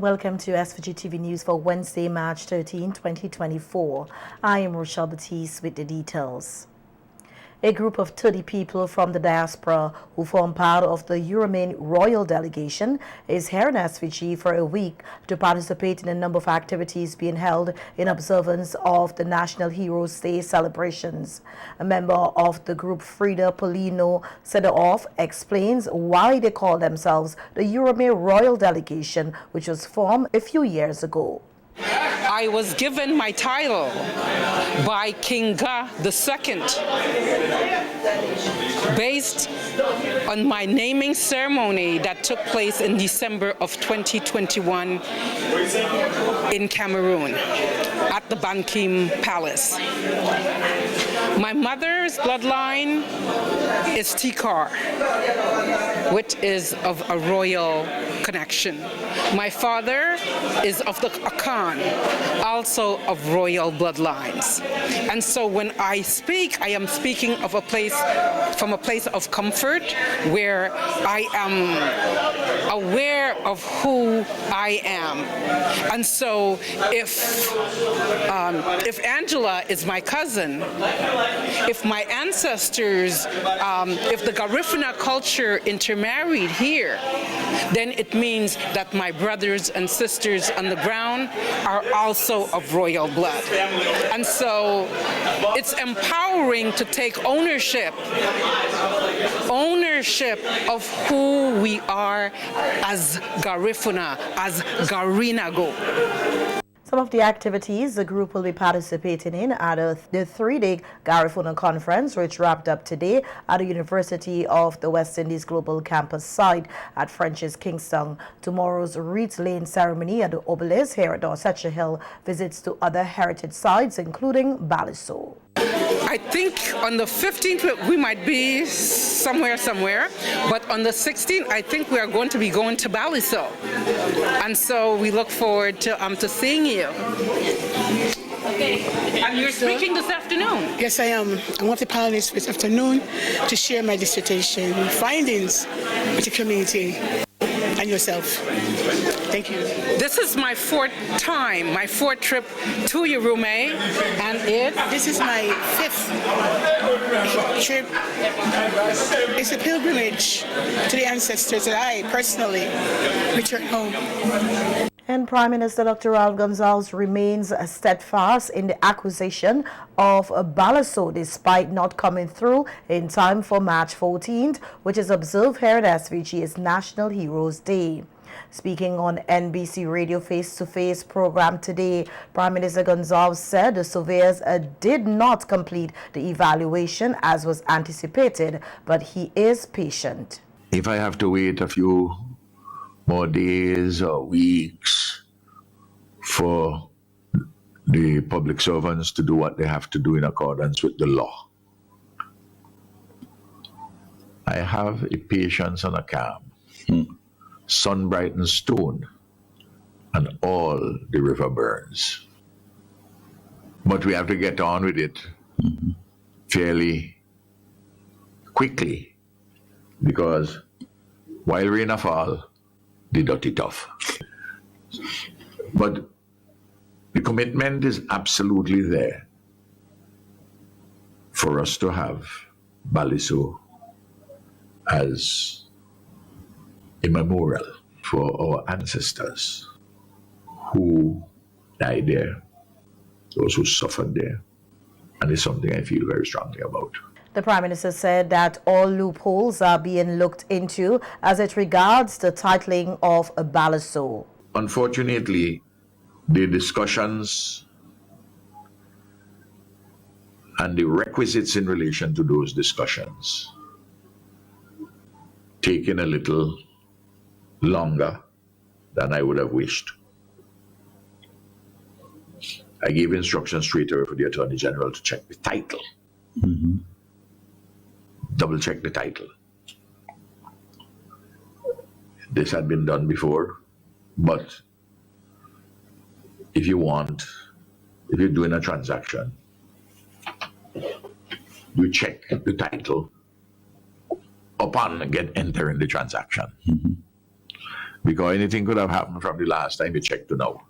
Welcome to SVG-TV News for Wednesday, March 13, 2024. I am Rochelle Batiste with the details. A group of 30 people from the diaspora who form part of the European Royal Delegation is here in SVG for a week to participate in a number of activities being held in observance of the National Heroes Day celebrations. A member of the group, Frida Polino Sedorf, explains why they call themselves the European Royal Delegation, which was formed a few years ago. I was given my title by King Ga II based on my naming ceremony that took place in December of 2021 in Cameroon at the Bankim Palace. My mother's bloodline is Tikar, which is of a royal connection. My father is of the Akan, also of royal bloodlines. And so when I speak, I am speaking of a place, from a place of comfort where I am aware of who I am. And so if Angela is my cousin, if my ancestors, if the Garifuna culture intermarried here, then it means that my brothers and sisters on the ground are also of royal blood. And so it's empowering to take ownership of who we are as Garifuna, as Garinago. Some of the activities the group will be participating in are the three-day Garifuna Conference, which wrapped up today at the University of the West Indies Global Campus site at French's Kingston. Tomorrow's Reeds Lane ceremony at the Obelisk here at Dorsetshire Hill, visits to other heritage sites, including Baliceaux. I think on the 15th we might be somewhere, but on the 16th I think we are going to be going to Baliceaux, and so we look forward to seeing you. Okay. And you're speaking this afternoon? Yes, I am. I want to panelist this afternoon to share my dissertation findings with the community and yourself. Thank you. This is my fourth trip to Urume, and this is my fifth trip. It's a pilgrimage to the ancestors that I personally return home. And Prime Minister Dr. Raul Gonzalez remains steadfast in the accusation of Baliceaux despite not coming through in time for March 14th, which is observed here at SVG as National Heroes Day. Speaking on NBC Radio Face-to-Face program today, Prime Minister Gonzalez said the surveyors did not complete the evaluation as was anticipated, but he is patient. If I have to wait a few more days or weeks for the public servants to do what they have to do in accordance with the law, I have a patience and a calm. Sun brightens stone, and all the river burns. But we have to get on with it fairly quickly, because while rain a fall, the dirty tough. But the commitment is absolutely there for us to have Baliceaux as a memorial for our ancestors who died there, those who suffered there, and it's something I feel very strongly about. The Prime Minister said that all loopholes are being looked into as it regards the titling of Baliceaux. Unfortunately, the discussions and the requisites in relation to those discussions taken a little longer than I would have wished. I gave instructions straight away for the Attorney General to check the title. Double check the title. This had been done before, but if you're doing a transaction, you check the title upon entering the transaction. because anything could have happened from the last time you checked to now.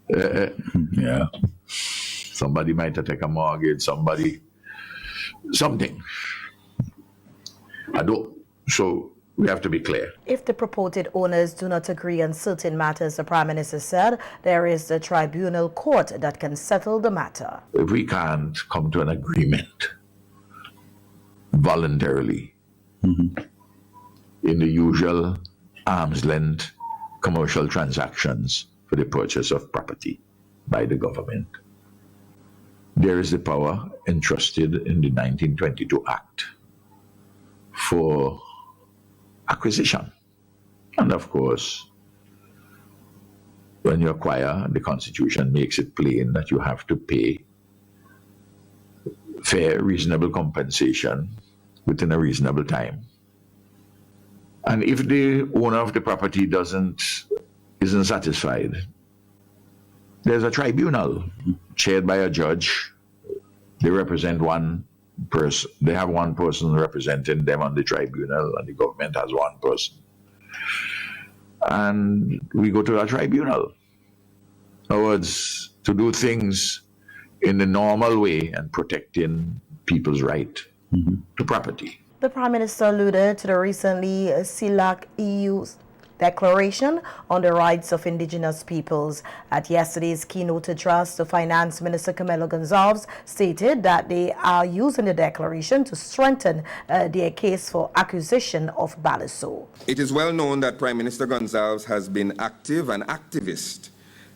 Yeah. Somebody might have taken a mortgage, something. So we have to be clear. If the purported owners do not agree on certain matters, the Prime Minister said there is the tribunal court that can settle the matter. If we can't come to an agreement voluntarily in the usual arm's length commercial transactions for the purchase of property by the government, there is the power entrusted in the 1922 Act for acquisition. And of course, when you acquire, the Constitution makes it plain that you have to pay fair, reasonable compensation within a reasonable time. And if the owner of the property isn't satisfied, there's a tribunal chaired by a judge. They represent one person. They have one person representing them on the tribunal, and the government has one person. And we go to a tribunal. In other words, to do things in the normal way and protecting people's right to property. The Prime Minister alluded to the recently CELAC EU's Declaration on the Rights of Indigenous Peoples. At yesterday's keynote address, the Finance Minister Camilo Gonzalez stated that they are using the declaration to strengthen their case for acquisition of Baliceaux. It is well known that Prime Minister Gonzalez has been active and activist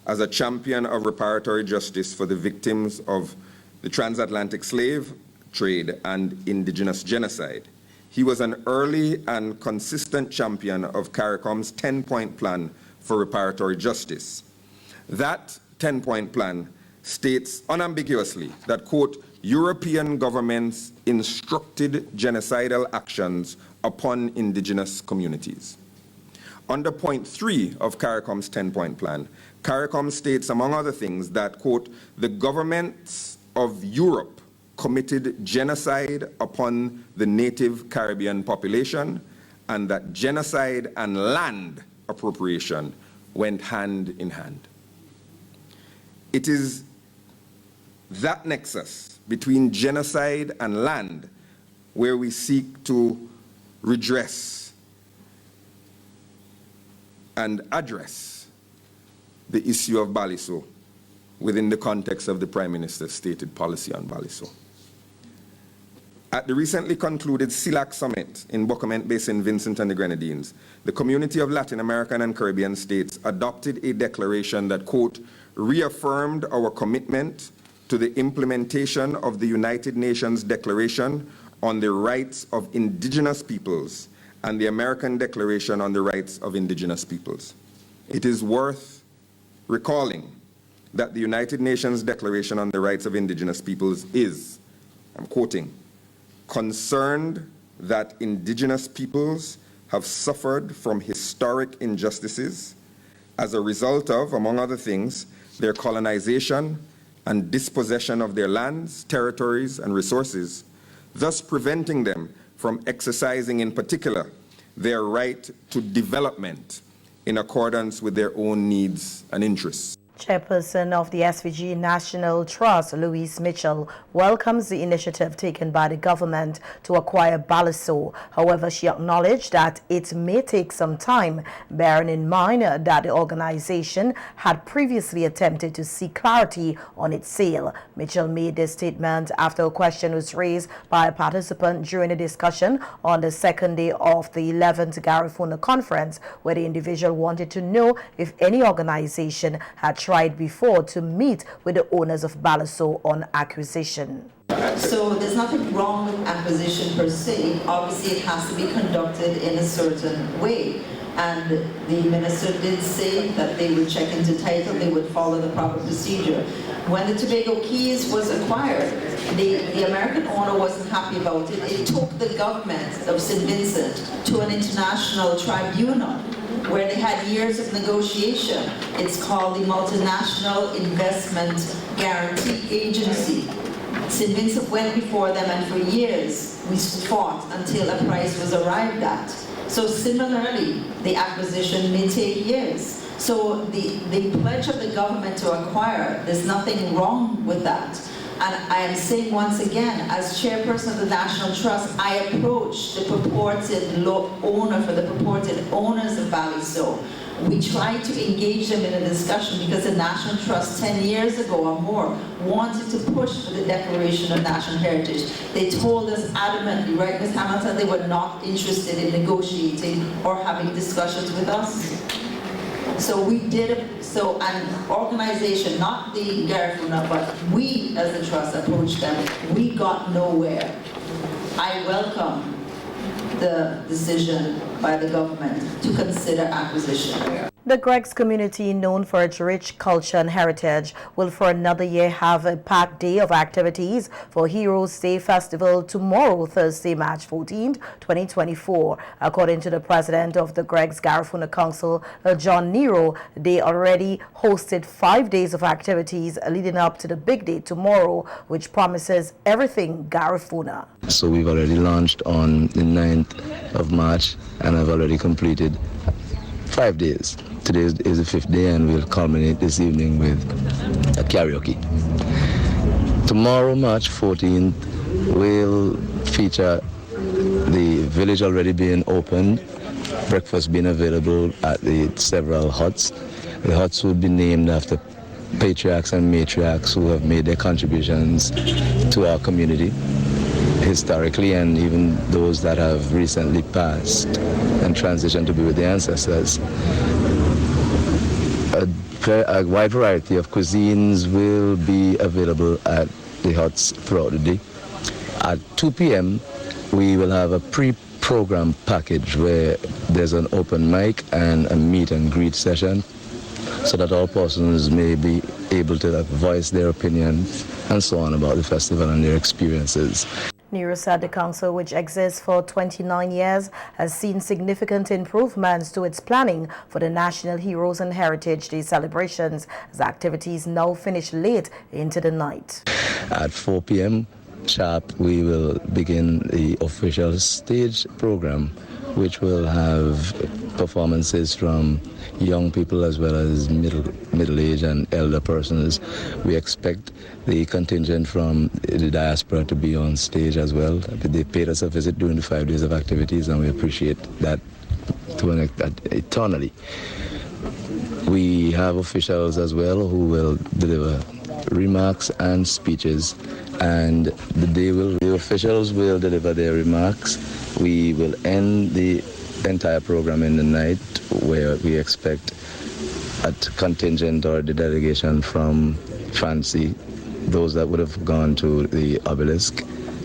as a champion of reparatory justice for the victims of the transatlantic slave trade and indigenous genocide. He was an early and consistent champion of CARICOM's 10-point plan for reparatory justice. That 10-point plan states unambiguously that, quote, European governments instructed genocidal actions upon indigenous communities. Under point 3 of CARICOM's 10-point plan, CARICOM states, among other things, that, quote, the governments of Europe committed genocide upon the native Caribbean population, and that genocide and land appropriation went hand in hand. It is that nexus between genocide and land where we seek to redress and address the issue of Baliceaux within the context of the Prime Minister's stated policy on Baliceaux. At the recently concluded CELAC summit in Bocamente Bay, St. Vincent and the Grenadines, the community of Latin American and Caribbean states adopted a declaration that, quote, reaffirmed our commitment to the implementation of the United Nations Declaration on the Rights of Indigenous Peoples and the American Declaration on the Rights of Indigenous Peoples. It is worth recalling that the United Nations Declaration on the Rights of Indigenous Peoples is, I'm quoting, concerned that indigenous peoples have suffered from historic injustices as a result of, among other things, their colonization and dispossession of their lands, territories, and resources, thus preventing them from exercising in particular their right to development in accordance with their own needs and interests. Chairperson of the SVG National Trust, Louise Mitchell, welcomes the initiative taken by the government to acquire Baliceaux. However, she acknowledged that it may take some time, bearing in mind that the organization had previously attempted to seek clarity on its sale. Mitchell made this statement after a question was raised by a participant during a discussion on the second day of the 11th Garifuna Conference, where the individual wanted to know if any organization had tried before to meet with the owners of Baliceaux on acquisition. So there's nothing wrong with acquisition per se. Obviously it has to be conducted in a certain way. And the minister did say that they would check into title, they would follow the proper procedure. When the Tobago Keys was acquired, the American owner wasn't happy about it. It took the government of St. Vincent to an international tribunal where they had years of negotiation. It's called the Multinational Investment Guarantee Agency. St. Vincent went before them, and for years we fought until a price was arrived at. So similarly, the acquisition may take years. So the pledge of the government to acquire, there's nothing wrong with that. And I am saying once again, as chairperson of the National Trust, I approached the purported owner for the purported owners of Baliceaux. We tried to engage them in a discussion because the National Trust 10 years ago or more wanted to push for the Declaration of National Heritage. They told us adamantly, right, Ms. Hamilton, they were not interested in negotiating or having discussions with us. So we did, an organization, not the Garifuna, but we as the trust approached them. We got nowhere. I welcome the decision by the government to consider acquisition. The Greg's community, known for its rich culture and heritage, will for another year have a packed day of activities for Heroes Day Festival tomorrow, Thursday, March 14th, 2024. According to the president of the Greg's Garifuna Council, John Nero, they already hosted 5 days of activities leading up to the big day tomorrow, which promises everything Garifuna. So we've already launched on the 9th of March and I've already completed 5 days. Today is the 5th day and we'll culminate this evening with a karaoke. Tomorrow, March 14th, will feature the village already being opened, breakfast being available at the several huts. The huts will be named after patriarchs and matriarchs who have made their contributions to our community historically, and even those that have recently passed and transitioned to be with their ancestors. A wide variety of cuisines will be available at the huts throughout the day. At 2 p.m., we will have a pre-program package where there's an open mic and a meet and greet session so that all persons may be able to voice their opinion and so on about the festival and their experiences. Nero said the council, which exists for 29 years, has seen significant improvements to its planning for the National Heroes and Heritage Day celebrations, as activities now finish late into the night. At 4 p.m. sharp, we will begin the official stage program, which will have performances from young people as well as middle-aged and elder persons. We expect the contingent from the Diaspora to be on stage as well. They paid us a visit during the 5 days of activities and we appreciate that eternally. We have officials as well who will deliver remarks and speeches, and the officials will deliver their remarks. We will end the entire program in the night, where we expect a contingent or the delegation from Fancy, those that would have gone to the obelisk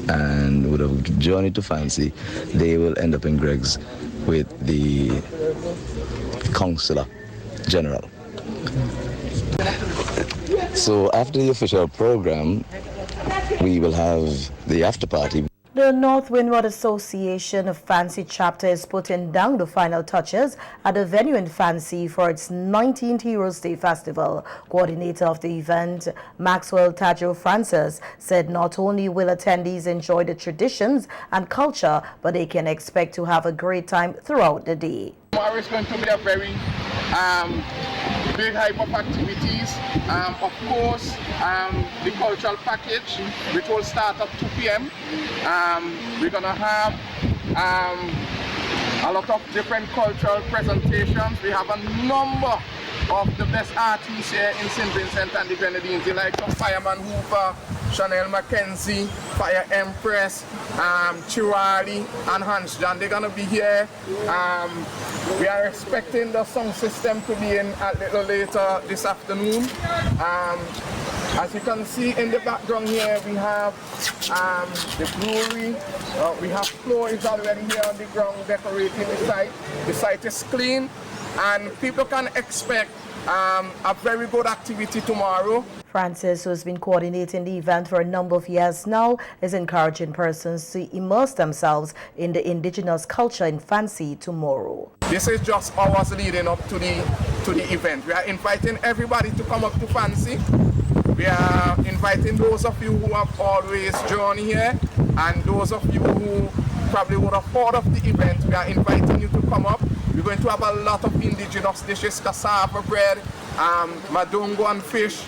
and would have journeyed to Fancy, they will end up in Greg's with the Consular General. So after the official program, we will have the after party. The North Windward Association of Fancy chapter is putting down the final touches at the venue in Fancy for its 19th Heroes Day Festival. Coordinator of the event, Maxwell Tajo Francis, said not only will attendees enjoy the traditions and culture, but they can expect to have a great time throughout the day. Tomorrow is going to be a very big hype of activities. Of course, the cultural package, which will start at 2 p.m. We're going to have a lot of different cultural presentations. We have a number of the best artists here in St. Vincent and the Grenadines, the likes of Fireman Hooper, Chanel Mackenzie, Fire Empress, Chirali, and Hans John. They're going to be here. We are expecting the sound system to be in a little later this afternoon. As you can see in the background here, we have the brewery. We have floor is already here on the ground decorating the site. The site is clean, and people can expect a very good activity tomorrow. Francis, who has been coordinating the event for a number of years now, is encouraging persons to immerse themselves in the indigenous culture in Fancy tomorrow. This is just hours leading up to the event. We are inviting everybody to come up to Fancy. We are inviting those of you who have always journeyed here, and those of you who probably would have heard of the event. We are inviting you to come up. We're going to have a lot of indigenous dishes, cassava bread, madungo and fish,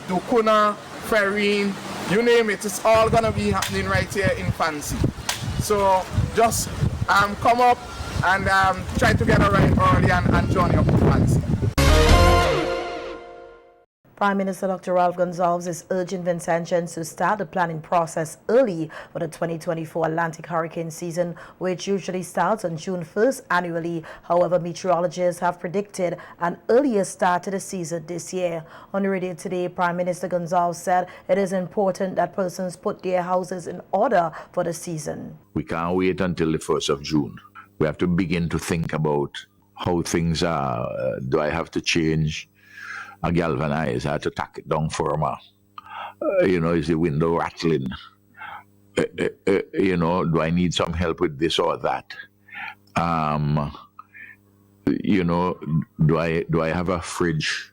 dukuna, farine, you name it. It's all going to be happening right here in Fancy. So just come up and try to get arrived early and join up to Fancy. Prime Minister Dr. Ralph Gonsalves is urging Vincentians to start the planning process early for the 2024 Atlantic hurricane season, which usually starts on June 1st annually. However, meteorologists have predicted an earlier start to the season this year. On the radio today, Prime Minister Gonsalves said it is important that persons put their houses in order for the season. We can't wait until the 1st of June. We have to begin to think about how things are. Do I have to change a galvanize? I had to tack it down firmer. Is the window rattling? Do I need some help with this or that? Do I have a fridge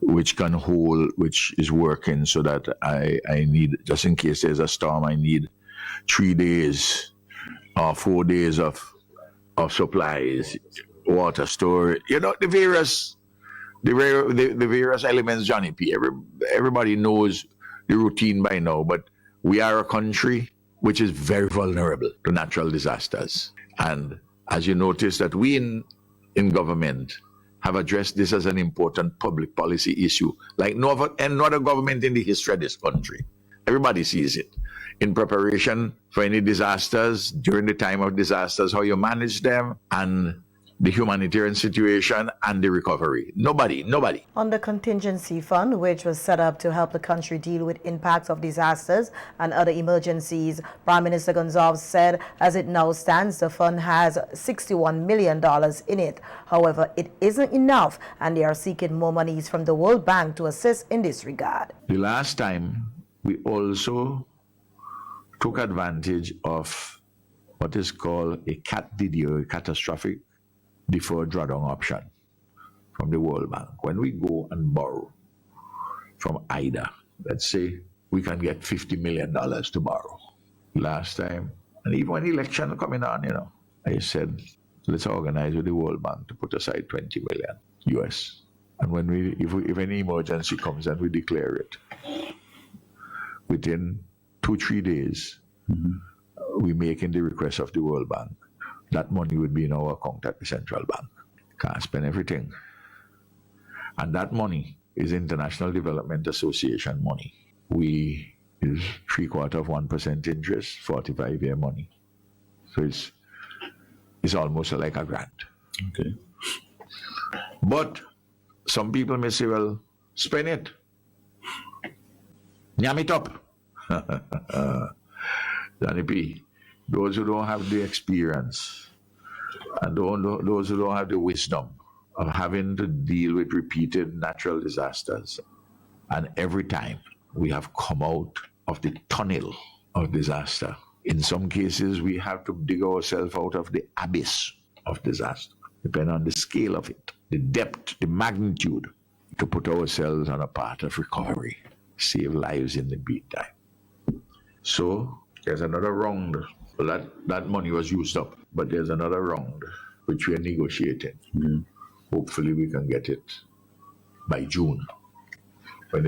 which can hold, which is working, so that I need, just in case there's a storm, I need 3 days or 4 days of supplies, water storage, the various elements, Johnny P. Everybody knows the routine by now, but we are a country which is very vulnerable to natural disasters. And as you notice that we in government have addressed this as an important public policy issue, like no other government in the history of this country. Everybody sees it. In preparation for any disasters, during the time of disasters, how you manage them, and the humanitarian situation and the recovery. Nobody. On the contingency fund, which was set up to help the country deal with impacts of disasters and other emergencies, Prime Minister Gonsalves said as it now stands, the fund has $61 million in it. However, it isn't enough, and they are seeking more monies from the World Bank to assist in this regard. The last time, we also took advantage of what is called a CATDD, a catastrophic deferred drawdown option from the World Bank. When we go and borrow from IDA, let's say we can get $50 million to borrow. Last time, and even when the election coming on, I said, let's organize with the World Bank to put aside $20 million US. And when if any emergency comes and we declare it, within 2-3 days, we making the request of the World Bank. That money would be in our account at the central bank. Can't spend everything. And that money is International Development Association money. We is 0.75% interest, 45-year money. So it's almost like a grant. Okay. But some people may say, well, spend it. Yam it up. Johnny P. Those who don't have the experience and those who don't have the wisdom of having to deal with repeated natural disasters, and every time we have come out of the tunnel of disaster, in some cases we have to dig ourselves out of the abyss of disaster, depending on the scale of it, the depth, the magnitude, to put ourselves on a path of recovery, save lives in the meantime. So there's another round. That money was used up, but there's another round which we are negotiating. Hopefully we can get it by June, which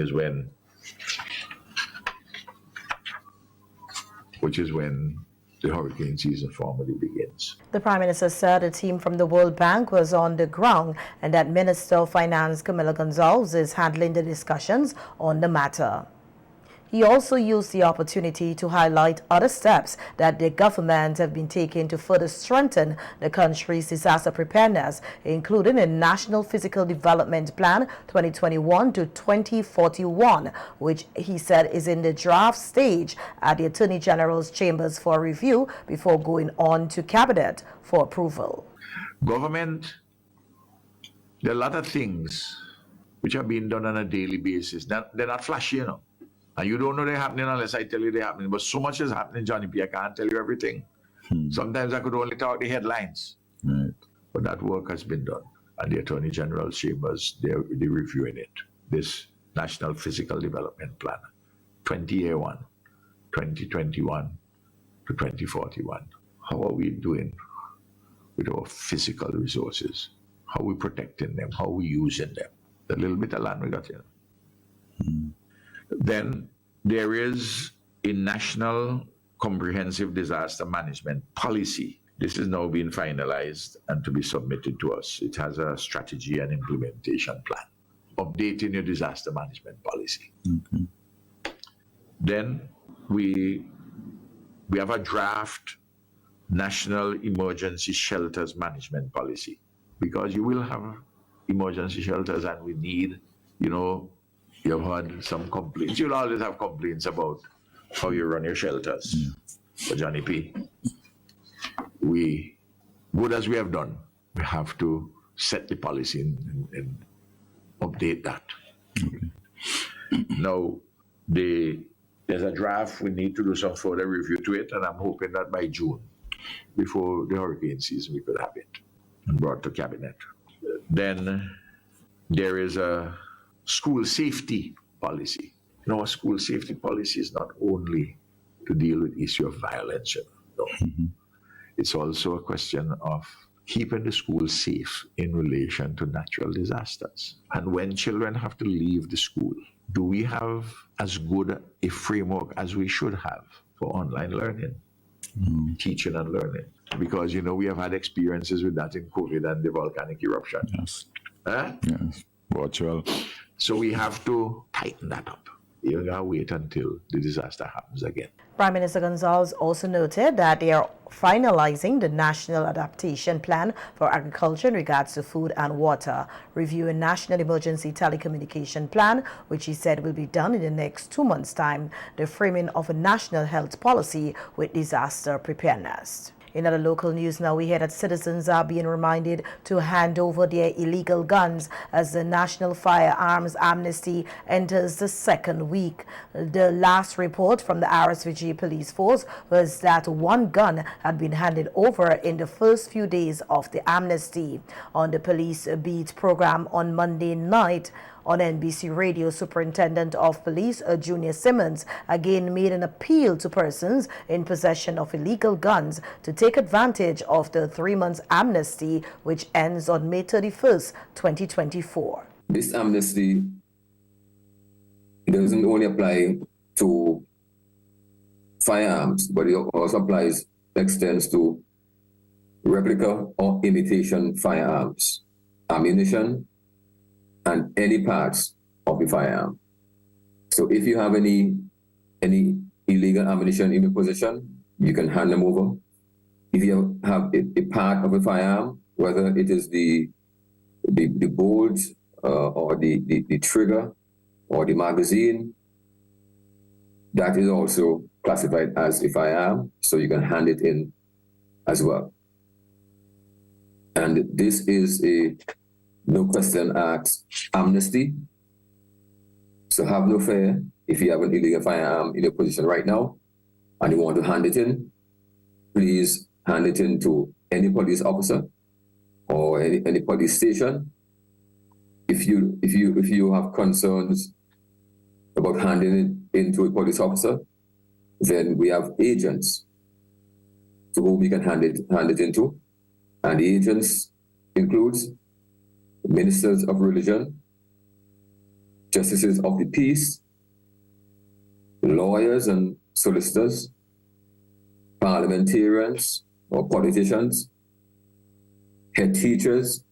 is when the hurricane season formally begins. The Prime Minister said a team from the World Bank was on the ground and that Minister of Finance Camila Gonsalves is handling the discussions on the matter. He also used the opportunity to highlight other steps that the government have been taking to further strengthen the country's disaster preparedness, including a National Physical Development Plan 2021 to 2041, which he said is in the draft stage at the Attorney General's chambers for review before going on to Cabinet for approval. Government, there are a lot of things which are being done on a daily basis. They're not flashy, And you don't know they're happening unless I tell you they're happening. But so much is happening, Johnny P. I can't tell you everything. Sometimes I could only talk the headlines. Right. But that work has been done. And the Attorney General's chambers, they're reviewing it. This National Physical Development Plan, 20-year one, 2021 to 2041. how are we doing with our physical resources? How are we protecting them? How are we using them? The little bit of land we got here. Then there is a national comprehensive disaster management policy. This is now being finalized and to be submitted to us. It has a strategy and implementation plan. Updating your disaster management policy. Then we have a draft national emergency shelters management policy, because you will have emergency shelters and we need, you've heard some complaints. You'll always have complaints about how you run your shelters. But Johnny P, good as we have done, we have to set the policy and update that. Now, there's a draft, we need to do some further review to it, and I'm hoping that by June, before the hurricane season, we could have it and brought to cabinet. Then there is a school safety policy. A school safety policy is not only to deal with issue of violence. It's also a question of keeping the school safe in relation to natural disasters. And when children have to leave the school, do we have as good a framework as we should have for online learning, teaching and learning? Because, we have had experiences with that in COVID and the volcanic eruption. Yes. Yes. Virtual. So we have to tighten that up. You gotta wait until the disaster happens again. Prime Minister Gonzalez also noted that they are finalizing the National Adaptation Plan for Agriculture in regards to food and water, reviewing National Emergency Telecommunication Plan, which he said will be done in the next 2 months' time, the framing of a national health policy with disaster preparedness. In other local news now, we hear that citizens are being reminded to hand over their illegal guns as the National Firearms Amnesty enters the second week. The last report from the RSVG police force was that one gun had been handed over in the first few days of the amnesty. On the Police Beat program on Monday night, on NBC Radio, Superintendent of Police Junior Simmons again made an appeal to persons in possession of illegal guns to take advantage of the 3 months amnesty, which ends on May 31st, 2024. This amnesty doesn't only apply to firearms, but it also extends to replica or imitation firearms, ammunition, and any parts of the firearm. So if you have any illegal ammunition in your possession, you can hand them over. If you have a part of a firearm, whether it is the bolt or the trigger or the magazine, that is also classified as a firearm, so you can hand it in as well. And this is a no question asked amnesty. So have no fear if you have an illegal firearm in your possession right now and you want to hand it in, please hand it in to any police officer or any police station. If you have concerns about handing it into a police officer, then we have agents to whom we can hand it into. And the agents includes ministers of religion, justices of the peace, lawyers and solicitors, parliamentarians or politicians, head teachers,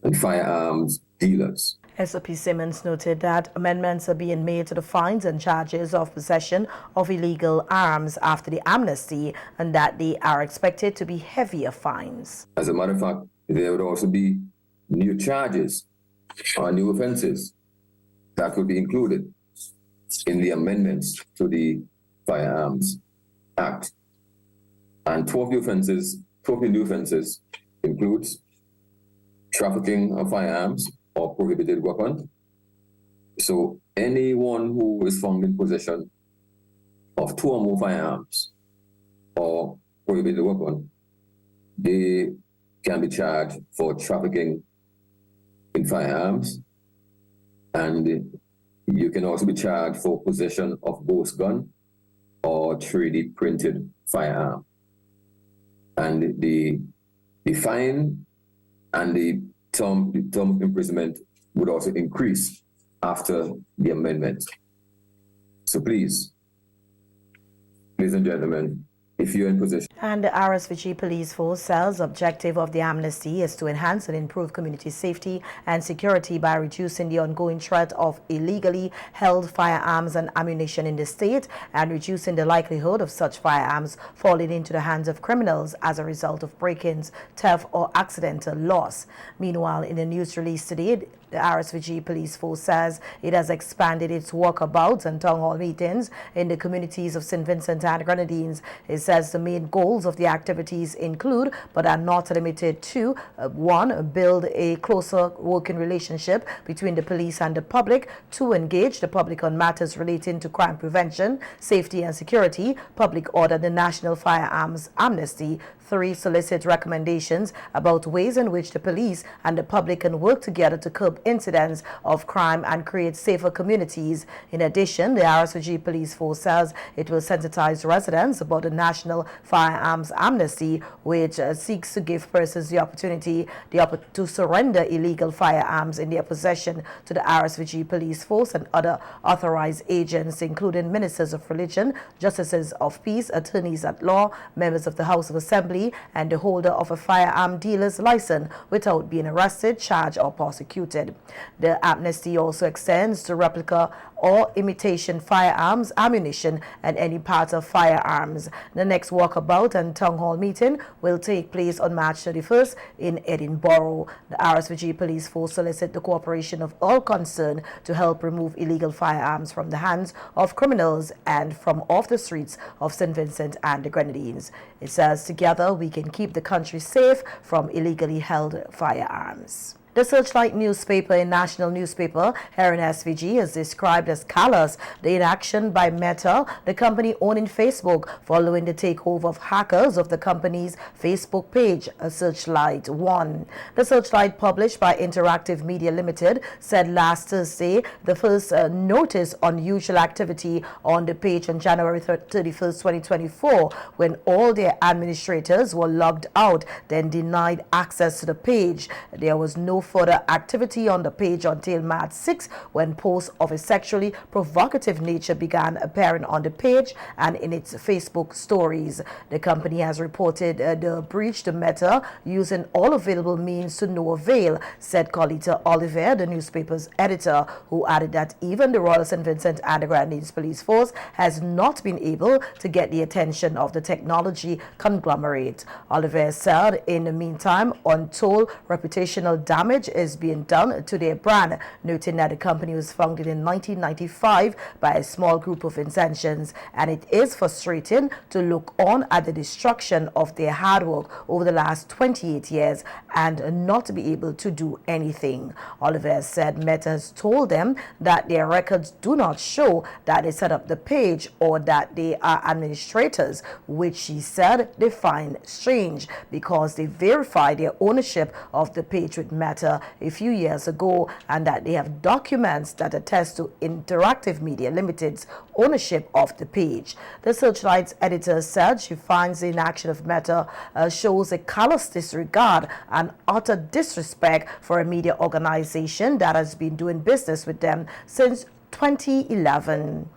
and firearms dealers. SOP Simmons noted that amendments are being made to the fines and charges of possession of illegal arms after the amnesty, and that they are expected to be heavier fines. As a matter of fact, there would also be new charges or new offenses that would be included in the amendments to the Firearms Act. And 12 new offenses includes trafficking of firearms or prohibited weapon. So anyone who is found in possession of 2 or more firearms or prohibited weapon, they can be charged for trafficking in firearms, and you can also be charged for possession of ghost gun or 3D printed firearm. and the fine and the term of imprisonment would also increase after the amendment. So please, ladies and gentlemen, if you're in position. And the RSVG Police Force says the objective of the amnesty is to enhance and improve community safety and security by reducing the ongoing threat of illegally held firearms and ammunition in the state and reducing the likelihood of such firearms falling into the hands of criminals as a result of break-ins, theft, or accidental loss. Meanwhile, in a news release today, the RSVG Police Force says it has expanded its walkabouts and town hall meetings in the communities of St. Vincent and Grenadines. It says the main goals of the activities include, but are not limited to, 1, build a closer working relationship between the police and the public, 2, engage the public on matters relating to crime prevention, safety and security, public order, the national firearms amnesty, 3, solicit recommendations about ways in which the police and the public can work together to curb incidents of crime and create safer communities. In addition, the RSVG Police Force says it will sensitize residents about the National Firearms Amnesty, which seeks to give persons the opportunity to surrender illegal firearms in their possession to the RSVG Police Force and other authorized agents, including ministers of religion, justices of peace, attorneys at law, members of the House of Assembly, and the holder of a firearm dealer's license without being arrested, charged, or prosecuted. The amnesty also extends to replica or imitation firearms, ammunition, and any part of firearms. The next walkabout and town hall meeting will take place on March 31st in Edinburgh. The RSVG Police Force solicits the cooperation of all concerned to help remove illegal firearms from the hands of criminals and from off the streets of St. Vincent and the Grenadines. It says, together we can keep the country safe from illegally held firearms. The Searchlight newspaper, a national newspaper here in SVG, is described as callous the inaction by Meta, the company owning Facebook, following the takeover of hackers of the company's Facebook page, Searchlight 1. The Searchlight, published by Interactive Media Limited, said last Thursday the first notice unusual activity on the page on January 31st, 2024, when all their administrators were logged out, then denied access to the page. There was no further activity on the page until March 6, when posts of a sexually provocative nature began appearing on the page and in its Facebook stories. The company has reported the breach to Meta using all available means to no avail, said Colita Oliver, the newspaper's editor, who added that even the Royal St. Vincent and the Grenadines Police Force has not been able to get the attention of the technology conglomerate. Oliver said, in the meantime, untold reputational damage is being done to their brand, noting that the company was founded in 1995 by a small group of intentions, and it is frustrating to look on at the destruction of their hard work over the last 28 years and not to be able to do anything. Oliver said Meta has told them that their records do not show that they set up the page or that they are administrators, which she said they find strange because they verified their ownership of the page with Meta a few years ago, and that they have documents that attest to Interactive Media Limited's ownership of the page. The Searchlight's editor said she finds the inaction of Meta shows a callous disregard and utter disrespect for a media organization that has been doing business with them since 2011.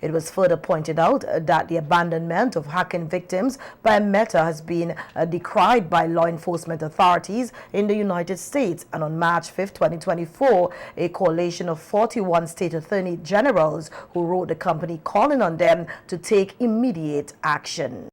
It was further pointed out that the abandonment of hacking victims by Meta has been decried by law enforcement authorities in the United States. And on March 5, 2024, a coalition of 41 state attorney generals who wrote the company calling on them to take immediate action.